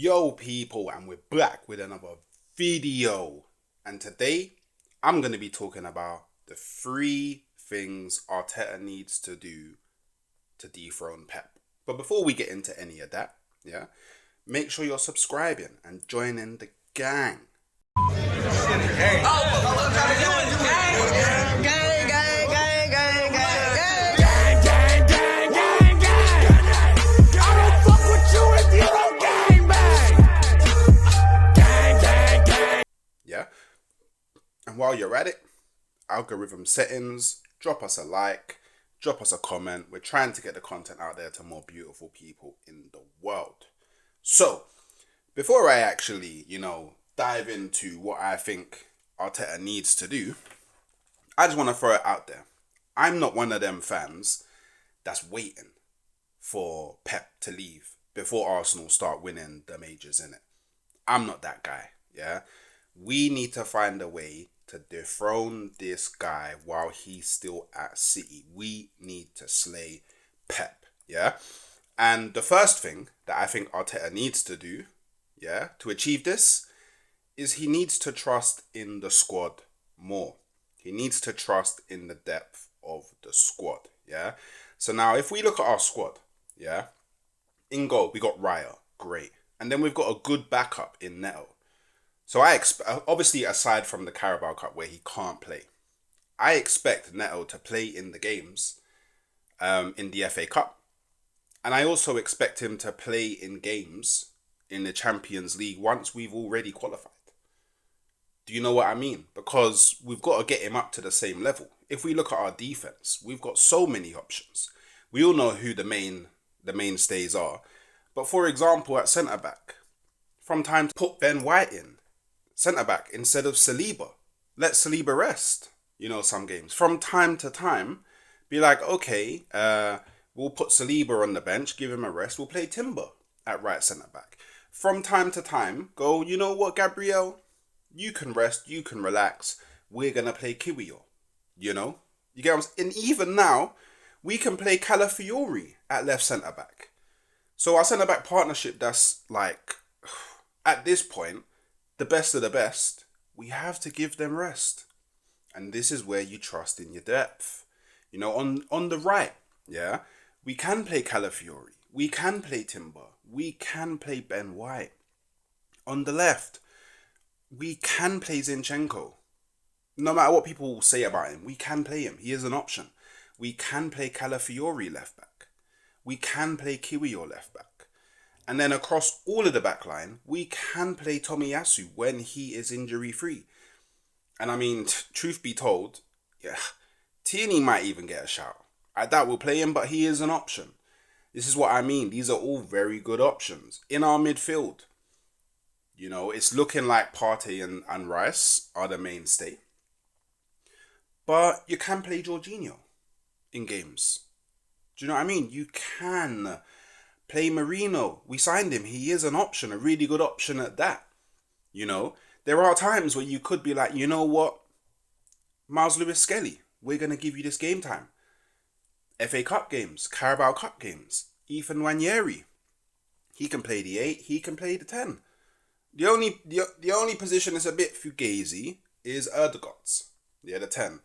Yo people, and we're back with another video. And today I'm going to be talking about the 3 things Arteta needs to do to dethrone Pep. But before we get into any of that, make sure you're subscribing and joining the gang. Yeah. And while you're at it, algorithm settings, drop us a like, drop us a comment. We're trying to get the content out there to more beautiful people in the world. So, before I actually, dive into what I think Arteta needs to do, I just want to throw it out there. I'm not one of them fans that's waiting for Pep to leave before Arsenal start winning the majors, innit? I'm not that guy, yeah? We need to find a way to dethrone this guy while he's still at City. We need to slay Pep, yeah? And the first thing that I think Arteta needs to do, to achieve this, is he needs to trust in the squad more. He needs to trust in the depth of the squad, yeah? So now, if we look at our squad, in goal, we got Raya, great. And then we've got a good backup in Neto. So I expect, obviously aside from the Carabao Cup where he can't play, I expect Neto to play in the games in the FA Cup. And I also expect him to play in games in the Champions League once we've already qualified. Do you know what I mean? Because we've got to get him up to the same level. If we look at our defense, we've got so many options. We all know who the mainstays are. But for example, at centre-back, from time to put Ben White in centre-back instead of Saliba. Let Saliba rest, some games. From time to time, be like, okay, we'll put Saliba on the bench, give him a rest. We'll play Timber at right centre-back. From time to time, go, you know what, Gabriel? You can rest, you can relax. We're going to play Kiwior, You get what I'm saying? And even now, we can play Calafiori at left centre-back. So our centre-back partnership, that's like, at this point, the best of the best, we have to give them rest. And this is where you trust in your depth. On the right, we can play Calafiori. We can play Timber. We can play Ben White. On the left, we can play Zinchenko. No matter what people say about him, we can play him. He is an option. We can play Calafiori left back. We can play Kiwior left back. And then across all of the back line, we can play Tomiyasu when he is injury free. And I mean, truth be told, Tierney might even get a shout. I doubt we'll play him, but he is an option. This is what I mean. These are all very good options. In our midfield, it's looking like Partey and Rice are the mainstay. But you can play Jorginho in games. Do you know what I mean? You can play Marino. We signed him. He is an option, a really good option at that. There are times where you could be like, you know what? Miles Lewis-Skelly, we're going to give you this game time. FA Cup games, Carabao Cup games. Ethan Nwaneri, he can play the 8, he can play the 10. The only position that's a bit fugazi is Erdegott's, the 10.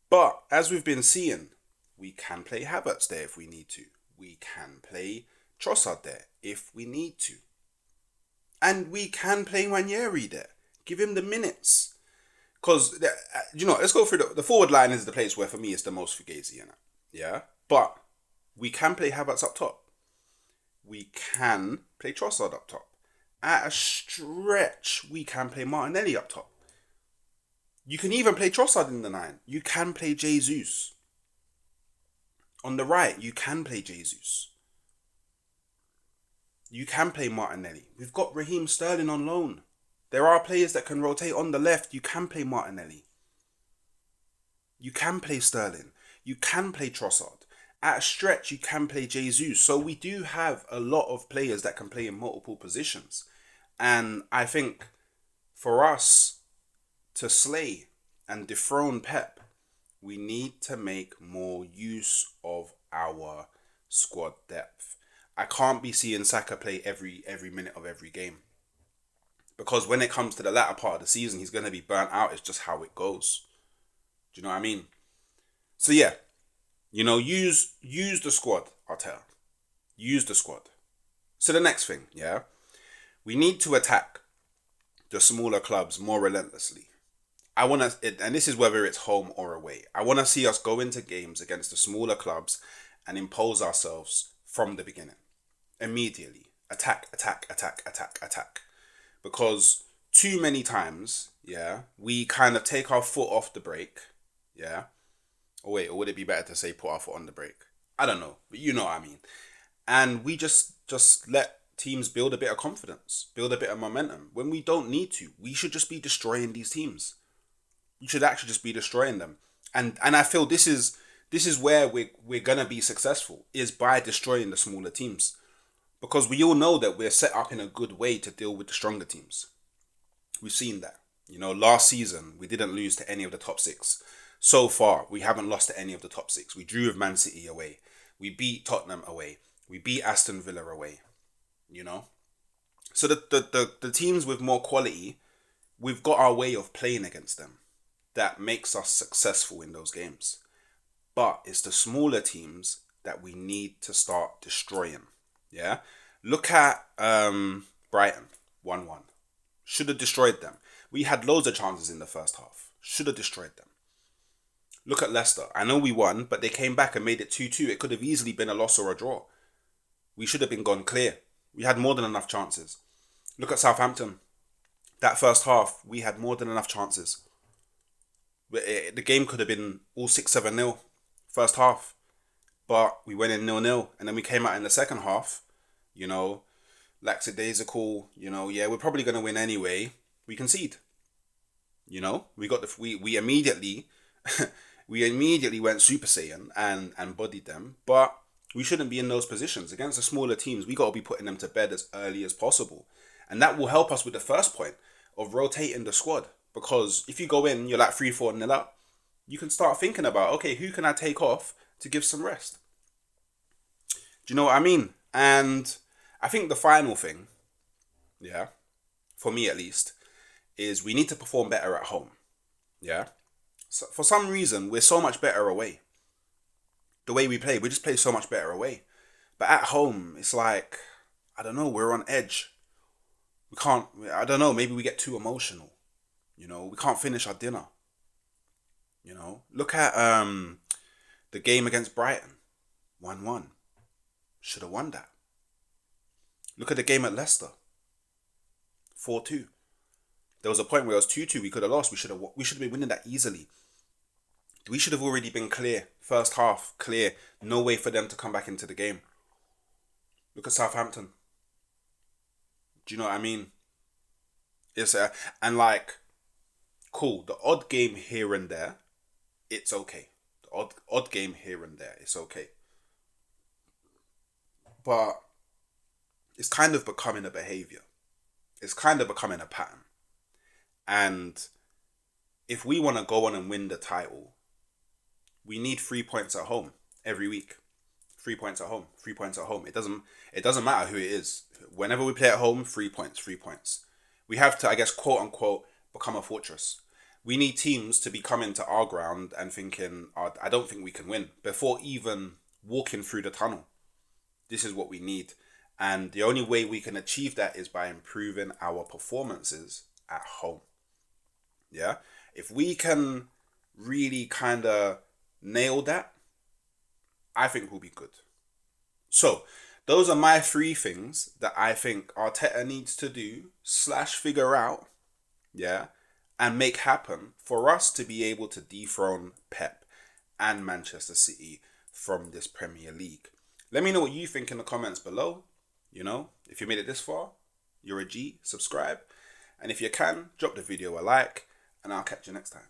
But as we've been seeing, we can play Havertz there if we need to. We can play Trossard there if we need to. And we can play Nwaneri there. Give him the minutes. Because, let's go through the forward line is the place where for me it's the most fugazi, But we can play Havertz up top. We can play Trossard up top. At a stretch, we can play Martinelli up top. You can even play Trossard in the 9. You can play Jesus. On the right, you can play Jesus. You can play Martinelli. We've got Raheem Sterling on loan. There are players that can rotate. On the left, you can play Martinelli. You can play Sterling. You can play Trossard. At a stretch, you can play Jesus. So we do have a lot of players that can play in multiple positions. And I think for us to slay and dethrone Pep, we need to make more use of our squad depth. I can't be seeing Saka play every minute of every game. Because when it comes to the latter part of the season, he's going to be burnt out. It's just how it goes. Do you know what I mean? So yeah, use the squad, Arteta. Use the squad. So the next thing, yeah, we need to attack the smaller clubs more relentlessly. I want to, and this is whether it's home or away. I want to see us go into games against the smaller clubs and impose ourselves from the beginning, immediately. Attack, attack, attack, attack, attack. Because too many times, yeah, we kind of take our foot off the brake, yeah. Or wait, or would it be better to say put our foot on the brake? I don't know, but you know what I mean. And we just let teams build a bit of confidence, build a bit of momentum when we don't need to. We should just be destroying these teams. You should actually just be destroying them. And I feel this is where we're gonna be successful, is by destroying the smaller teams. Because we all know that we're set up in a good way to deal with the stronger teams. We've seen that. Last season we didn't lose to any of the top six. So far, we haven't lost to any of the top six. We drew with Man City away. We beat Tottenham away. We beat Aston Villa away. So the teams with more quality, we've got our way of playing against them that makes us successful in those games. But it's the smaller teams that we need to start destroying. Yeah? Look at Brighton, 1-1. Should have destroyed them. We had loads of chances in the first half. Should have destroyed them. Look at Leicester. I know we won, but they came back and made it 2-2. It could have easily been a loss or a draw. We should have been gone clear. We had more than enough chances. Look at Southampton. That first half, we had more than enough chances. The game could have been all 6-7-0 first half. But we went in 0-0. And then we came out in the second half, lackadaisical, yeah, we're probably going to win anyway. We concede. We got we immediately we immediately went Super Saiyan and bodied them. But we shouldn't be in those positions. Against the smaller teams, we got to be putting them to bed as early as possible. And that will help us with the first point of rotating the squad. Because if you go in, you're like 3-4-0 up, you can start thinking about, okay, who can I take off to give some rest? Do you know what I mean? And I think the final thing, yeah, for me at least, is we need to perform better at home. Yeah? So for some reason, we're so much better away. The way we just play so much better away. But at home, it's like, I don't know, we're on edge. I don't know, maybe we get too emotional. We can't finish our dinner. Look at the game against Brighton. 1-1. Should have won that. Look at the game at Leicester. 4-2. There was a point where it was 2-2. We could have lost. We should have been winning that easily. We should have already been clear. First half, clear. No way for them to come back into the game. Look at Southampton. Do you know what I mean? It's cool. The odd game here and there, it's okay. The odd game here and there, it's okay. But it's kind of becoming a behavior. It's kind of becoming a pattern. And if we want to go on and win the title, we need 3 points at home every week. 3 points at home. 3 points at home. It doesn't matter who it is. Whenever we play at home, 3 points. 3 points. We have to, I guess, quote unquote, become a fortress. We need teams to be coming to our ground and thinking, oh, I don't think we can win, before even walking through the tunnel. This is what we need. And the only way we can achieve that is by improving our performances at home. Yeah? If we can really kind of nail that, I think we'll be good. So, those are my 3 things that I think Arteta needs to do / figure out, yeah, and make happen for us to be able to dethrone Pep and Manchester City from this Premier League. Let me know what you think in the comments below. If you made it this far, you're a G, subscribe. And if you can, drop the video a like, and I'll catch you next time.